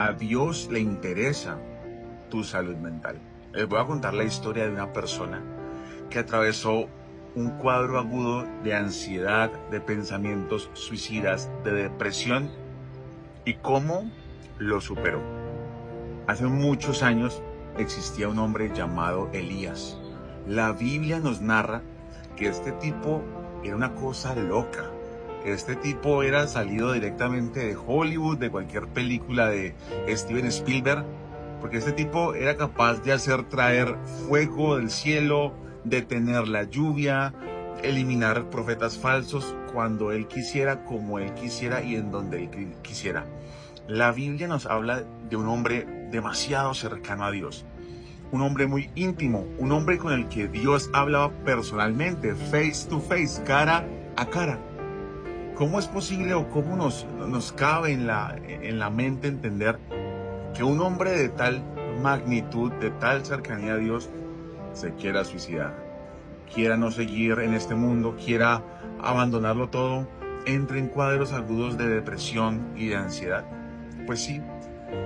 A Dios le interesa tu salud mental. Les voy a contar la historia de una persona que atravesó un cuadro agudo de ansiedad, de pensamientos suicidas, de depresión y cómo lo superó. Hace muchos años existía un hombre llamado Elías. La Biblia nos narra que este tipo era una cosa loca. Este tipo era salido directamente de Hollywood, de cualquier película de Steven Spielberg, porque este tipo era capaz de hacer traer fuego del cielo, detener la lluvia, eliminar profetas falsos cuando él quisiera, como él quisiera y en donde él quisiera. La Biblia nos habla de un hombre demasiado cercano a Dios, un hombre muy íntimo, un hombre con el que Dios hablaba personalmente, face to face, cara a cara. ¿Cómo es posible o cómo nos cabe en la mente entender que un hombre de tal magnitud, de tal cercanía a Dios, se quiera suicidar, quiera no seguir en este mundo, quiera abandonarlo todo, entre en cuadros agudos de depresión y de ansiedad? Pues sí,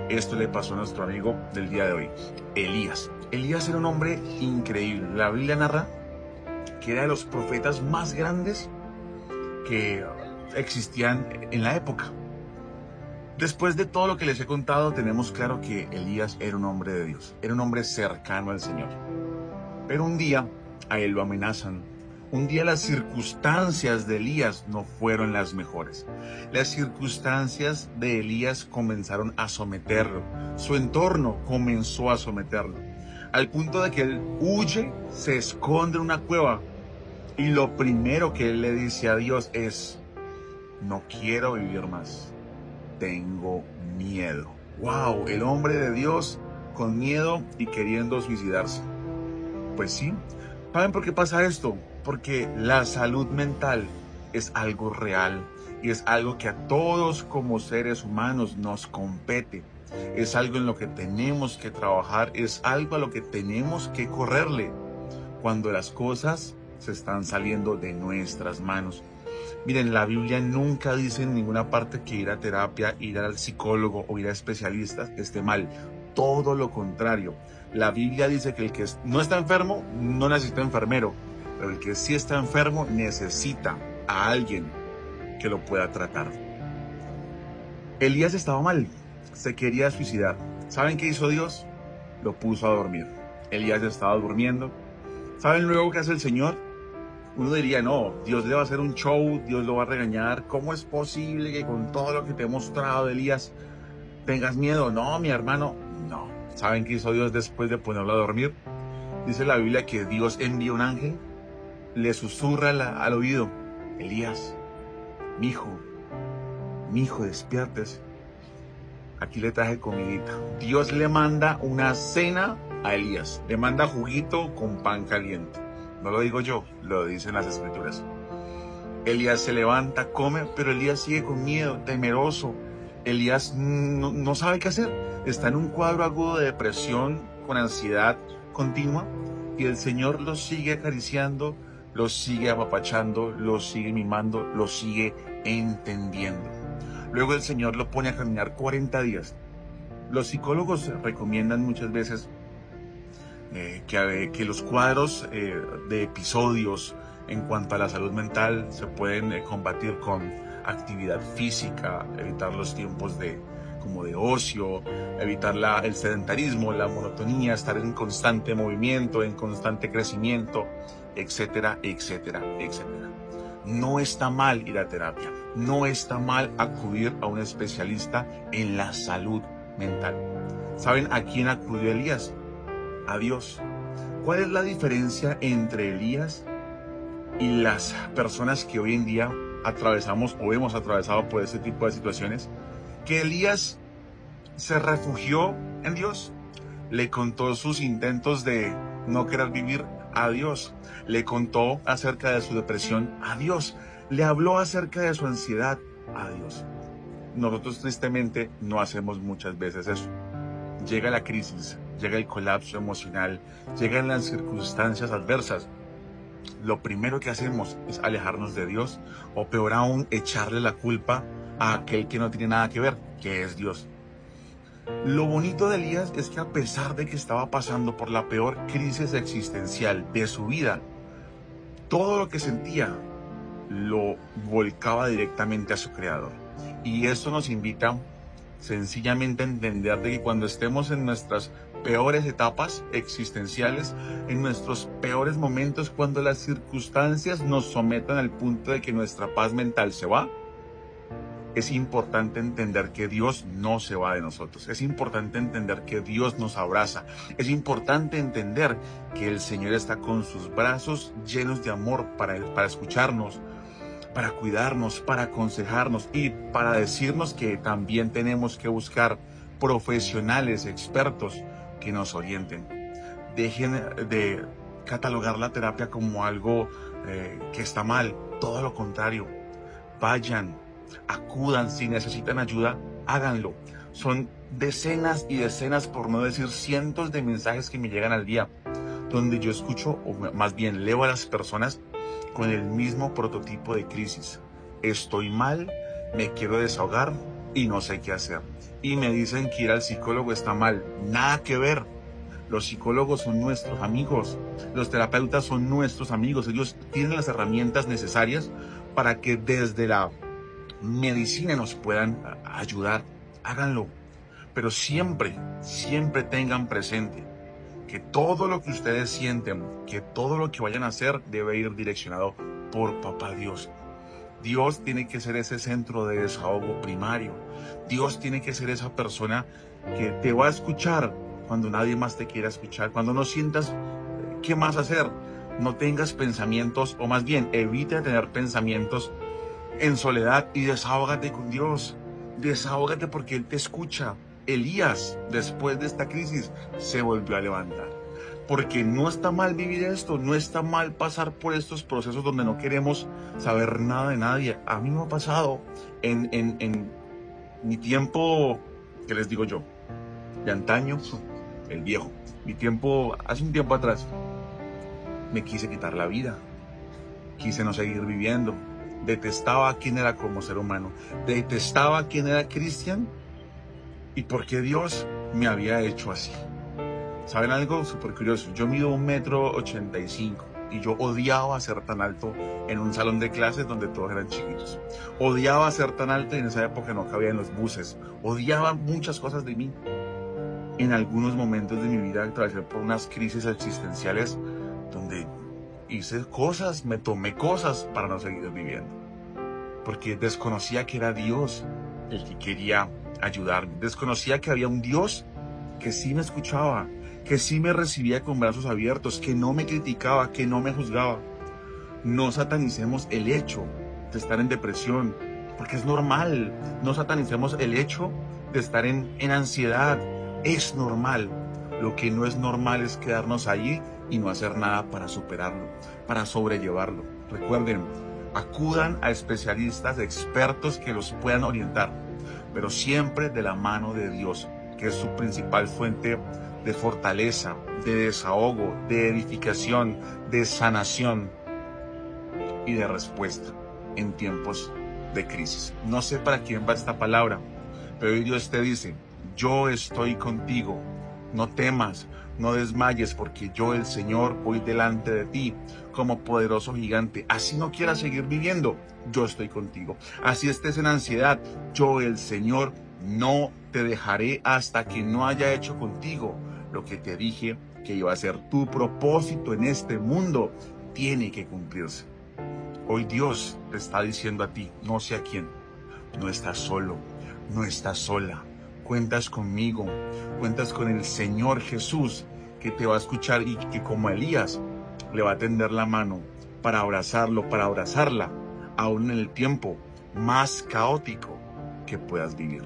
esto le pasó a nuestro amigo del día de hoy, Elías. Elías era un hombre increíble. La Biblia narra que era de los profetas más grandes que existían en la época. Después de todo lo que les he contado, tenemos claro que Elías era un hombre de Dios, era un hombre cercano al Señor. Pero un día a él lo amenazan. Un día las circunstancias de Elías no fueron las mejores. Las circunstancias de Elías comenzaron a someterlo. Su entorno comenzó a someterlo. Al punto de que él huye, se esconde en una cueva. Y lo primero que él le dice a Dios es: no quiero vivir más. Tengo miedo. ¡Wow! El hombre de Dios con miedo y queriendo suicidarse. Pues sí. ¿Saben por qué pasa esto? Porque la salud mental es algo real y es algo que a todos como seres humanos nos compete. Es algo en lo que tenemos que trabajar, es algo a lo que tenemos que correrle cuando las cosas se están saliendo de nuestras manos. Miren, la Biblia nunca dice en ninguna parte que ir a terapia, ir al psicólogo o ir a especialistas esté mal. Todo lo contrario. La Biblia dice que el que no está enfermo no necesita enfermero, pero el que sí está enfermo necesita a alguien que lo pueda tratar. Elías estaba mal, se quería suicidar. ¿Saben qué hizo Dios? Lo puso a dormir. Elías estaba durmiendo. ¿Saben luego qué hace el Señor? Uno diría, no, Dios le va a hacer un show, Dios lo va a regañar. ¿Cómo es posible que con todo lo que te he mostrado, Elías, tengas miedo? No, mi hermano, no. ¿Saben qué hizo Dios después de ponerlo a dormir? Dice la Biblia que Dios envía un ángel, le susurra al oído: Elías, mi hijo, despiértese. Aquí le traje comidita. Dios le manda una cena a Elías, le manda juguito con pan caliente. No lo digo yo, lo dicen las escrituras. Elías se levanta, come, pero Elías sigue con miedo, temeroso. Elías no sabe qué hacer. Está en un cuadro agudo de depresión, con ansiedad continua, y el Señor lo sigue acariciando, lo sigue apapachando, lo sigue mimando, lo sigue entendiendo. Luego el Señor lo pone a caminar 40 días. Los psicólogos recomiendan muchas veces que los cuadros de episodios en cuanto a la salud mental se pueden combatir con actividad física, evitar los tiempos como de ocio, evitar el sedentarismo, la monotonía, estar en constante movimiento, en constante crecimiento, etcétera, etcétera, etcétera. No está mal ir a terapia, no está mal acudir a un especialista en la salud mental. ¿Saben a quién acudió Elías? A Dios. ¿Cuál es la diferencia entre Elías y las personas que hoy en día atravesamos o hemos atravesado por ese tipo de situaciones? Que Elías se refugió en Dios, le contó sus intentos de no querer vivir a Dios, le contó acerca de su depresión a Dios, le habló acerca de su ansiedad a Dios. Nosotros tristemente no hacemos muchas veces eso. Llega la crisis, llega el colapso emocional, llegan las circunstancias adversas. Lo primero que hacemos es alejarnos de Dios, o peor aún, echarle la culpa a aquel que no tiene nada que ver, que es Dios. Lo bonito de Elías es que a pesar de que estaba pasando por la peor crisis existencial de su vida, todo lo que sentía lo volcaba directamente a su creador. Y esto nos invita sencillamente a entender de que cuando estemos en nuestras peores etapas existenciales, en nuestros peores momentos, cuando las circunstancias nos sometan al punto de que nuestra paz mental se va, es importante entender que Dios no se va de nosotros. Es importante entender que Dios nos abraza. Es importante entender que el Señor está con sus brazos llenos de amor para escucharnos, para cuidarnos, para aconsejarnos y para decirnos que también tenemos que buscar profesionales, expertos que nos orienten. Dejen de catalogar la terapia como algo que está mal. Todo lo contrario. Vayan, acudan, si necesitan ayuda, háganlo. Son decenas y decenas, por no decir cientos de mensajes que me llegan al día, donde yo escucho, o más bien leo a las personas con el mismo prototipo de crisis. Estoy mal, me quiero desahogar y no sé qué hacer. Y me dicen que ir al psicólogo está mal. Nada que ver. Los psicólogos son nuestros amigos. Los terapeutas son nuestros amigos. Ellos tienen las herramientas necesarias para que desde la medicina nos puedan ayudar. Háganlo. Pero siempre, siempre tengan presente que todo lo que ustedes sienten, que todo lo que vayan a hacer debe ir direccionado por Papá Dios. Dios tiene que ser ese centro de desahogo primario. Dios tiene que ser esa persona que te va a escuchar cuando nadie más te quiera escuchar, cuando no sientas qué más hacer. No tengas pensamientos, o más bien evita tener pensamientos en soledad y desahógate con Dios. Desahógate porque Él te escucha. Elías, después de esta crisis, se volvió a levantar. Porque no está mal vivir esto, no está mal pasar por estos procesos donde no queremos saber nada de nadie. A mí me ha pasado en mi tiempo, ¿qué les digo yo? De antaño, el viejo. Mi tiempo, hace un tiempo atrás, me quise quitar la vida. Quise no seguir viviendo. Detestaba a quién era como ser humano. Detestaba a quién era Cristian. ¿Y por qué Dios me había hecho así? ¿Saben algo súper curioso? Yo mido 1,85 m y yo odiaba ser tan alto en un salón de clases donde todos eran chiquitos. Odiaba ser tan alto y en esa época no cabía en los buses. Odiaba muchas cosas de mí. En algunos momentos de mi vida atravesé por unas crisis existenciales donde hice cosas, me tomé cosas para no seguir viviendo. Porque desconocía que era Dios el que quería ayudarme. Desconocía que había un Dios que sí me escuchaba, que sí me recibía con brazos abiertos, que no me criticaba, que no me juzgaba. No satanicemos el hecho de estar en depresión, porque es normal. No satanicemos el hecho de estar en ansiedad. Es normal. Lo que no es normal es quedarnos allí y no hacer nada para superarlo, para sobrellevarlo. Recuerden, acudan a especialistas, expertos que los puedan orientar, pero siempre de la mano de Dios, que es su principal fuente de fortaleza, de desahogo, de edificación, de sanación y de respuesta en tiempos de crisis. No sé para quién va esta palabra, pero hoy Dios te dice: yo estoy contigo, no temas, no desmayes, porque yo, el Señor, voy delante de ti como poderoso gigante. Así no quieras seguir viviendo, yo estoy contigo. Así estés en ansiedad, yo, el Señor, no te dejaré hasta que no haya hecho contigo lo que te dije que iba a ser. Tu propósito en este mundo tiene que cumplirse. Hoy Dios te está diciendo a ti, no sé a quién: no estás solo, no estás sola. Cuentas conmigo, cuentas con el Señor Jesús, que te va a escuchar y que, como Elías, le va a tender la mano para abrazarlo, para abrazarla, aún en el tiempo más caótico que puedas vivir.